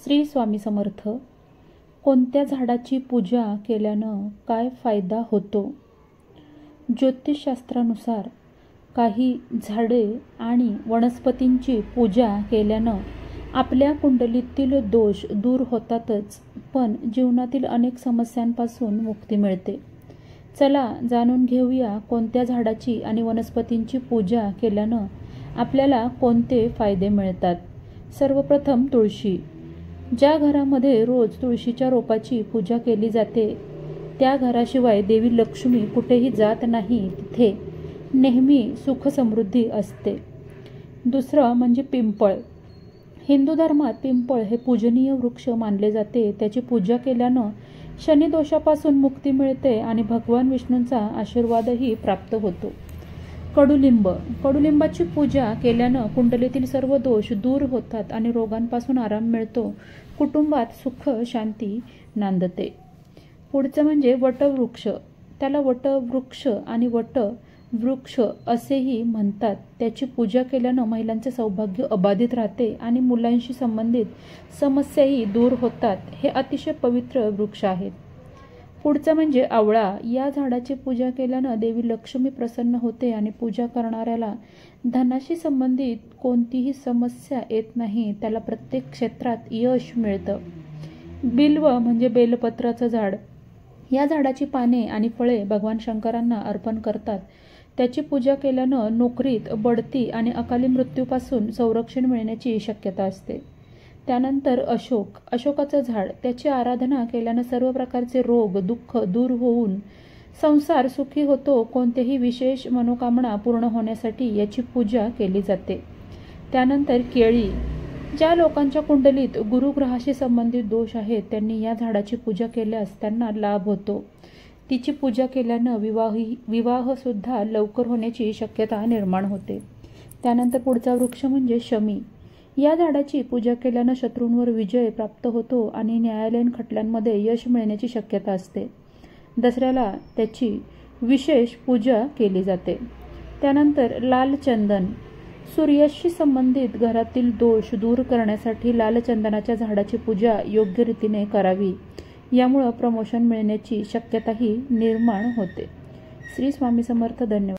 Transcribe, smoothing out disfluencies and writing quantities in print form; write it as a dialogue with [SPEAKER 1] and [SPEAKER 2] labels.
[SPEAKER 1] श्री स्वामी समर्थ. कोणत्या झाडाची पूजा केल्यानं काय फायदा होतो? ज्योतिषशास्त्रानुसार काही झाडे आणि वनस्पतींची पूजा केल्यानं आपल्या कुंडलीतील दोष दूर होतातच, पण जीवनातील अनेक समस्यांपासून मुक्ती मिळते. चला जाणून घेऊया कोणत्या झाडाची आणि वनस्पतींची पूजा केल्यानं आपल्याला कोणते फायदे मिळतात. सर्वप्रथम तुळशी. ज्या घरामध्ये रोज तुळशीच्या रोपाची पूजा केली जाते त्या घराशिवाय देवी लक्ष्मी कुठेही जात नाही, तिथे नेहमी सुख समृद्धी असते. दुसरं म्हणजे पिंपळ. हिंदू धर्मात पिंपळ हे पूजनीय वृक्ष मानले जाते. त्याची पूजा केल्यानं शनिदोषापासून मुक्ती मिळते आणि भगवान विष्णूंचा आशीर्वादही प्राप्त होतो. कडुलिंब. कडुलिंबाची पूजा केल्यानं कुंडलीतील सर्व दोष दूर होतात आणि रोगांपासून आराम मिळतो. कुटुंबात सुख शांती नांदते. पुढचं म्हणजे वटवृक्ष. त्याला वटवृक्ष आणि वटवृक्ष असेही म्हणतात. त्याची पूजा केल्यानं महिलांचे सौभाग्य अबाधित राहते आणि मुलांशी संबंधित समस्याही दूर होतात. हे अतिशय पवित्र वृक्ष आहेत. पुढचं म्हणजे आवळा. या झाडाची पूजा केल्यानं देवी लक्ष्मी प्रसन्न होते आणि पूजा करणाऱ्याला धनाशी संबंधित कोणतीही समस्या येत नाही. त्याला प्रत्येक क्षेत्रात यश मिळतं. बिल्व म्हणजे बेलपत्राचं झाड. या झाडाची पाने आणि फळे भगवान शंकरांना अर्पण करतात. त्याची पूजा केल्यानं नोकरीत बढती आणि अकाली मृत्यूपासून संरक्षण मिळण्याची शक्यता असते. त्यानंतर अशोक. अशोकाचं झाड. त्याची आराधना केल्यानं सर्व प्रकारचे रोग दुःख दूर होऊन संसार सुखी होतो. कोणतेही विशेष मनोकामना पूर्ण होण्यासाठी याची पूजा केली जाते. त्यानंतर केळी. ज्या लोकांच्या कुंडलीत गुरुग्रहाशी संबंधित दोष आहेत त्यांनी या झाडाची पूजा केल्यास त्यांना लाभ होतो. तिची पूजा केल्यानं विवाह सुद्धा लवकर होण्याची शक्यता निर्माण होते. त्यानंतर पुढचा वृक्ष म्हणजे शमी. या झाडाची पूजा केल्यानं शत्रूंवर विजय प्राप्त होतो आणि न्यायालयीन खटल्यांमध्ये यश मिळण्याची शक्यता असते. दसऱ्याला त्याची विशेष पूजा केली जाते. त्यानंतर लाल चंदन. सूर्याशी संबंधित घरातील दोष दूर करण्यासाठी लाल चंदनाच्या झाडाची पूजा योग्य रीतीने करावी. यामुळे प्रमोशन मिळण्याची शक्यताही निर्माण होते. श्री स्वामी समर्थ. धन्यवाद.